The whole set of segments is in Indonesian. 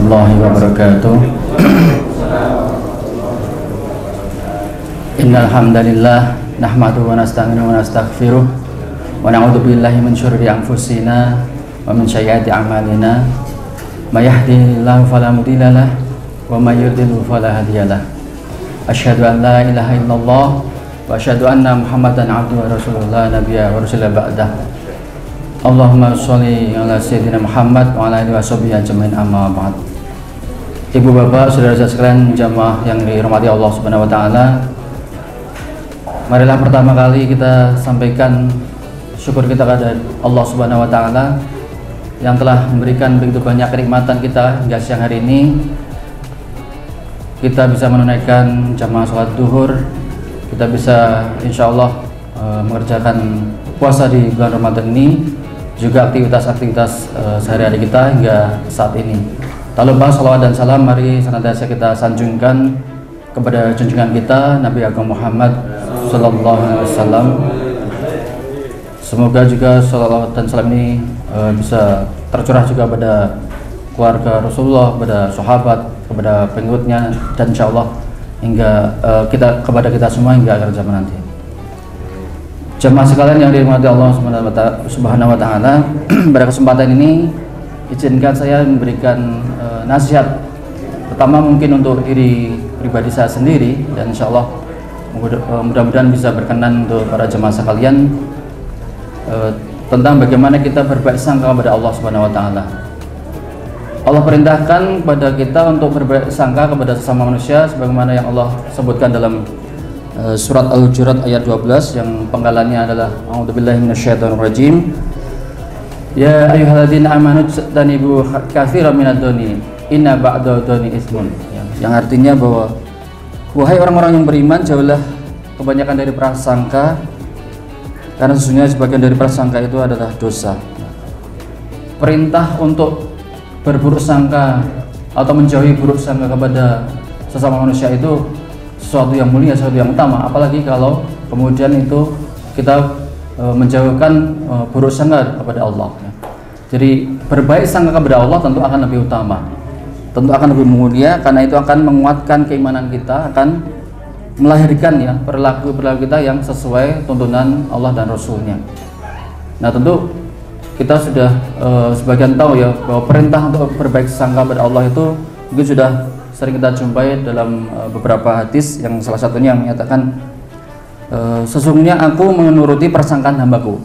warahmatullahi wabarakatuh. Innal hamdalillah nahmaduhu wa nasta'inuhu wa nastaghfiruh wa na'udzu billahi min syururi anfusina wa min sayyiati a'malina. May yahdihillahu fala mudilla lahu wa may yudlil fala hadiya lahu. Asyhadu an la ilaha illallah wa asyhadu anna Muhammadan abduhu wa rasuluhu la nabiyya wa rasula ba'dah. Allahumma sholli ala sayyidina Muhammad wa ala alihi washabihi ajmain, amma ba'd. Ibu bapak, saudara-saudara sekalian jamaah yang dirahmati Allah Subhanahu wa taala, marilah pertama kali kita sampaikan syukur kita kepada Allah Subhanahu wa taala yang telah memberikan begitu banyak kenikmatan kita hingga siang hari ini. Kita bisa menunaikan jamaah sholat duhur, kita bisa insya Allah mengerjakan puasa di bulan Ramadan ini, juga aktivitas-aktivitas sehari-hari kita hingga saat ini. Tak lupa salawat dan salam mari senantiasa kita sanjungkan kepada junjungan kita Nabi Agung Muhammad Sallallahu Alaihi Wasallam. Semoga juga salawat dan salam ini bisa tercurah juga pada keluarga Rasulullah, pada sahabat, kepada pengikutnya, dan insya Allah hingga kepada kita semua hingga akhir zaman nanti. Jemaah sekalian yang dirahmati Allah Subhanahu wa taala, pada kesempatan ini izinkan saya memberikan nasihat pertama mungkin untuk diri pribadi saya sendiri, dan insya Allah mudah-mudahan bisa berkenan untuk para jemaah sekalian tentang bagaimana kita berbaik sangka kepada Allah Subhanahu wa taala. Allah perintahkan kepada kita untuk berbaik sangka kepada sesama manusia sebagaimana yang Allah sebutkan dalam surat Al-Hujurat ayat 12 yang penggalannya adalah a'udzubillahi minasyaitonirrajim. Ya ayyuhalladzina amanu tanibu katsiran minadh-dhani inna ba'dadh-dhani ismun. Yang artinya bahwa wahai orang-orang yang beriman, jauhlah kebanyakan dari prasangka, karena sesungguhnya sebagian dari prasangka itu adalah dosa. Perintah untuk berburuk sangka atau menjauhi buruk sangka kepada sesama manusia itu sesuatu yang mulia, sesuatu yang utama, apalagi kalau kemudian itu kita menjauhkan buruk sangka kepada Allah. Jadi berbaik sangka kepada Allah tentu akan lebih utama, tentu akan lebih mulia, karena itu akan menguatkan keimanan kita, akan melahirkan ya perilaku kita yang sesuai tuntunan Allah dan Rasulnya. Nah tentu kita sudah sebagian tahu ya bahwa perintah untuk berbaik sangka kepada Allah itu mungkin sudah sering kita jumpai dalam beberapa hadis, yang salah satunya yang menyatakan sesungguhnya aku menuruti persangkaan hambaku.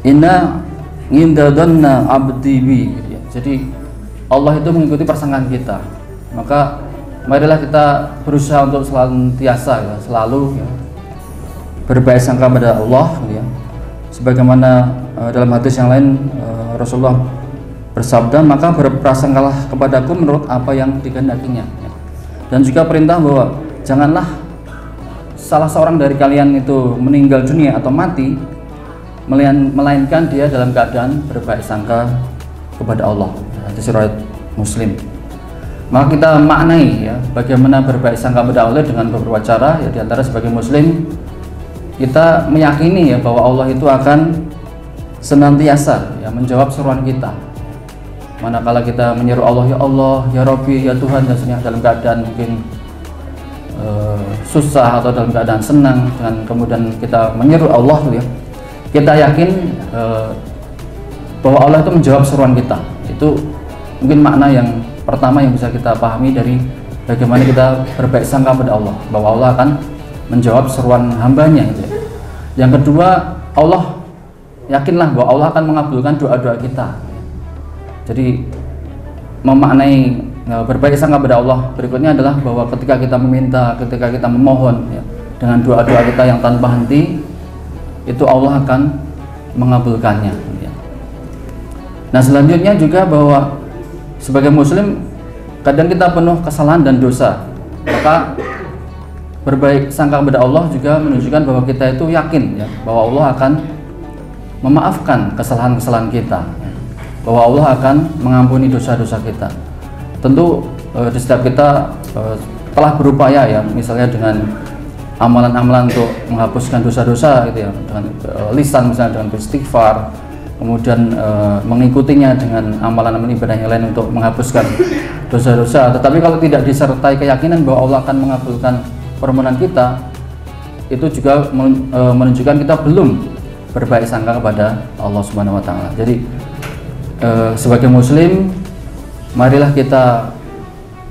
Inna indadonna abdi bi. Jadi Allah itu mengikuti persangkaan kita. Maka marilah kita berusaha untuk senantiasa ya, selalu ya, berbaik sangka kepada Allah ya. Sebagaimana dalam hadis yang lain Rasulullah bersabda, maka berprasangkalah kepadaku menurut apa yang dikehendakinya. Dan juga perintah bahwa janganlah salah seorang dari kalian itu meninggal dunia atau mati melainkan dia dalam keadaan berbaik sangka kepada Allah. Hadis riwayat Muslim. Maka kita maknai ya bagaimana berbaik sangka kepada Allah dengan beberapa cara ya, diantara sebagai Muslim kita meyakini ya bahwa Allah itu akan senantiasa ya menjawab seruan kita. Manakala kita menyeru Allah, ya Allah, ya Rabbi, ya Tuhan, dan sebenarnya dalam keadaan mungkin susah atau dalam keadaan senang, dan kemudian kita menyeru Allah ya, kita yakin bahwa Allah itu menjawab seruan kita. Itu mungkin makna yang pertama yang bisa kita pahami dari bagaimana kita berbaik sangka pada Allah, bahwa Allah akan menjawab seruan hambanya gitu ya. Yang kedua, Allah yakinlah bahwa Allah akan mengabulkan doa-doa kita. Jadi memaknai berbaik sangka kepada Allah berikutnya adalah bahwa ketika kita meminta, ketika kita memohon ya, dengan doa-doa kita yang tanpa henti, itu Allah akan mengabulkannya ya. Nah selanjutnya juga bahwa sebagai Muslim kadang kita penuh kesalahan dan dosa, maka berbaik sangka kepada Allah juga menunjukkan bahwa kita itu yakin ya, bahwa Allah akan memaafkan kesalahan-kesalahan kita ya, bahwa Allah akan mengampuni dosa-dosa kita. Tentu di setiap kita telah berupaya ya, misalnya dengan amalan-amalan untuk menghapuskan dosa-dosa gitu ya, dengan lisan misalnya dengan beristighfar, kemudian mengikutinya dengan amalan-amalan ibadah yang lain untuk menghapuskan dosa-dosa. Tetapi kalau tidak disertai keyakinan bahwa Allah akan mengabulkan permohonan kita, itu juga menunjukkan kita belum berbaik sangka kepada Allah Subhanahu wa taala. Jadi sebagai muslim, marilah kita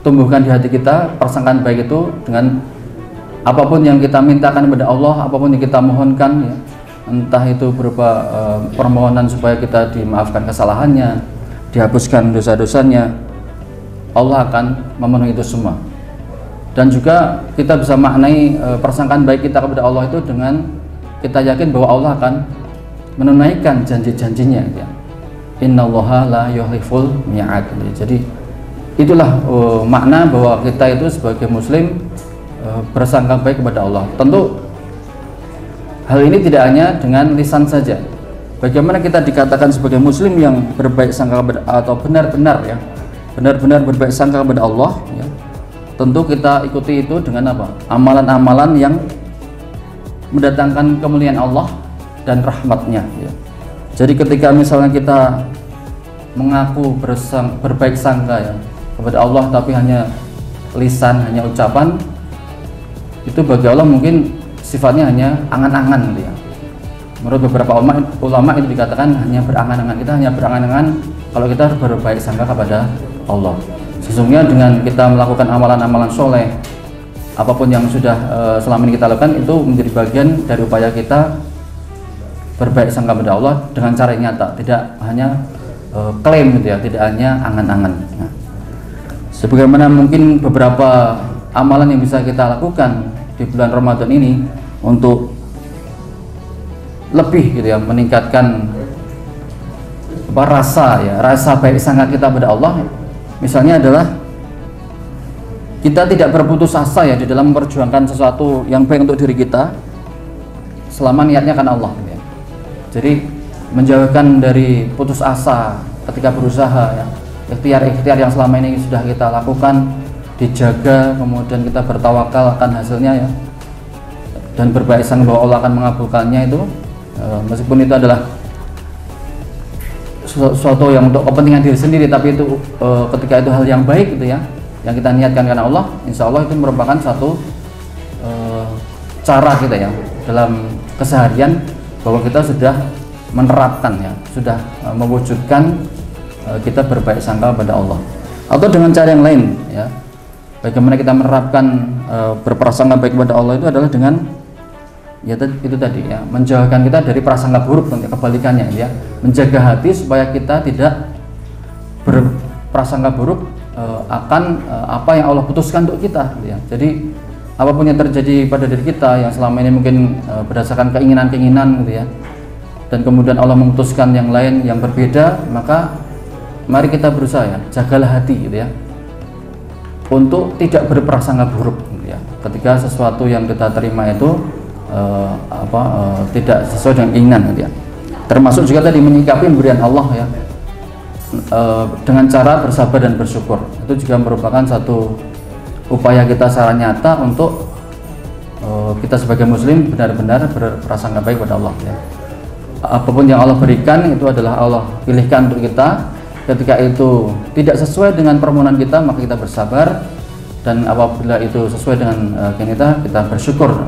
tumbuhkan di hati kita persangkaan baik itu dengan apapun yang kita mintakan kepada Allah, apapun yang kita mohonkan ya. Entah itu berupa permohonan supaya kita dimaafkan kesalahannya, dihapuskan dosa-dosanya, Allah akan memenuhi itu semua. Dan juga kita bisa maknai persangkaan baik kita kepada Allah itu dengan kita yakin bahwa Allah akan menunaikan janji-janjinya ya. Innallaha la yukhliful mi'ad. Jadi itulah makna bahwa kita itu sebagai muslim bersangka baik kepada Allah. Tentu hal ini tidak hanya dengan lisan saja. Bagaimana kita dikatakan sebagai muslim yang berbaik sangka atau benar-benar ya, benar-benar berbaik sangka kepada Allah ya. Tentu kita ikuti itu dengan apa? Amalan-amalan yang mendatangkan kemuliaan Allah dan rahmatnya ya. Jadi ketika misalnya kita mengaku berbaik sangka ya kepada Allah tapi hanya lisan, hanya ucapan, itu bagi Allah mungkin sifatnya hanya angan-angan gitu ya. Menurut beberapa ulama itu dikatakan hanya berangan-angan. Kita hanya berangan-angan kalau kita berbaik sangka kepada Allah. Sesungguhnya dengan kita melakukan amalan-amalan soleh, apapun yang sudah selama ini kita lakukan, itu menjadi bagian dari upaya kita berbaik sangka kepada Allah dengan cara yang nyata, tidak hanya klaim gitu ya, tidak hanya angan-angan. Nah, sebagaimana mungkin beberapa amalan yang bisa kita lakukan di bulan Ramadan ini untuk lebih gitu ya, meningkatkan rasa baik sangka kita pada Allah. Misalnya adalah kita tidak berputus asa ya di dalam memperjuangkan sesuatu yang baik untuk diri kita selama niatnya kan Allah gitu ya. Jadi menjauhkan dari putus asa ketika berusaha ya, ikhtiar yang selama ini sudah kita lakukan dijaga, kemudian kita bertawakal akan hasilnya ya, dan berbaik sangka bahwa Allah akan mengabulkannya itu, meskipun itu adalah sesuatu yang untuk kepentingan diri sendiri, tapi itu ketika itu hal yang baik gitu ya, yang kita niatkan karena Allah, insya Allah itu merupakan satu cara kita ya dalam keseharian bahwa kita sudah menerapkan ya, sudah mewujudkan kita berbaik sangka pada Allah. Atau dengan cara yang lain ya, bagaimana kita menerapkan berprasangka baik kepada Allah itu adalah dengan ya itu tadi ya, menjauhkan kita dari prasangka buruk, kebalikannya ya, menjaga hati supaya kita tidak berprasangka buruk akan apa yang Allah putuskan untuk kita ya. Jadi apapun yang terjadi pada diri kita yang selama ini mungkin berdasarkan keinginan-keinginan gitu ya, dan kemudian Allah memutuskan yang lain yang berbeda, maka mari kita berusaha ya, jagalah hati gitu ya, untuk tidak berprasangka buruk gitu ya, ketika sesuatu yang kita terima itu tidak sesuai dengan keinginan gitu ya. Termasuk juga tadi menyikapi pemberian Allah ya, dengan cara bersabar dan bersyukur. Itu juga merupakan satu upaya kita secara nyata untuk kita sebagai muslim benar-benar berprasangka baik pada Allah ya. Apapun yang Allah berikan itu adalah Allah pilihkan untuk kita. Ketika itu tidak sesuai dengan permohonan kita, maka kita bersabar, dan apabila itu sesuai dengan kita bersyukur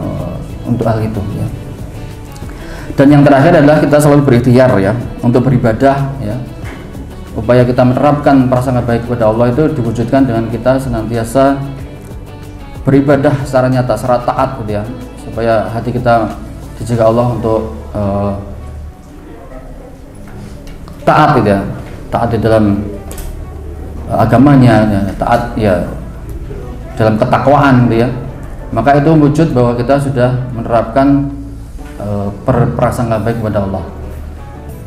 untuk hal itu ya. Dan yang terakhir adalah kita selalu berikhtiar ya untuk beribadah ya. Upaya kita menerapkan prasangka baik kepada Allah itu diwujudkan dengan kita senantiasa beribadah secara nyata, secara taat gitu ya, supaya hati kita dijaga Allah untuk taat gitu ya, taat di dalam agamanya ya, taat ya dalam ketakwaan gitu ya. Maka itu wujud bahwa kita sudah menerapkan berprasangka baik kepada Allah.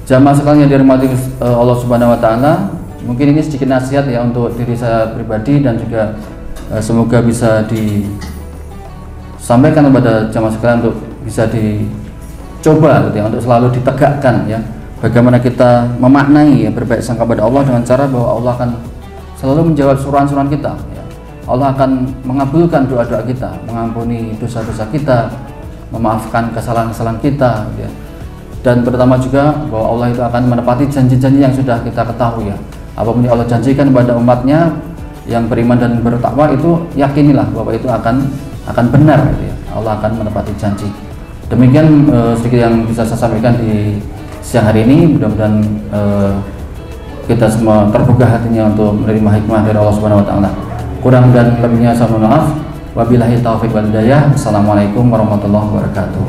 Jamaah sekalian yang dirahmati Allah Subhanahu wa taala, mungkin ini sedikit nasihat ya untuk diri saya pribadi, dan juga semoga bisa disampaikan kepada jamaah sekalian untuk bisa dicoba gitu ya, untuk selalu ditegakkan ya. Bagaimana kita memaknai ya, berbaik sangka kepada Allah dengan cara bahwa Allah akan selalu menjawab suruhan-suruhan kita ya. Allah akan mengabulkan doa-doa kita, mengampuni dosa-dosa kita, memaafkan kesalahan-kesalahan kita ya. dan pertama juga bahwa Allah itu akan menepati janji-janji yang sudah kita ketahui ya. Apapun yang Allah janjikan kepada umatnya yang beriman dan bertakwa itu yakinilah bahwa itu akan benar gitu ya. Allah akan menepati janji. Demikian sedikit yang bisa saya sampaikan di siang hari ini. Mudah-mudahan kita semua terbuka hatinya untuk menerima hikmah dari Allah Subhanahu wa taala. Kurang dan lebihnya saya mohon maaf. Wabillahi taufiq wal hidayah. Assalamualaikum warahmatullahi wabarakatuh.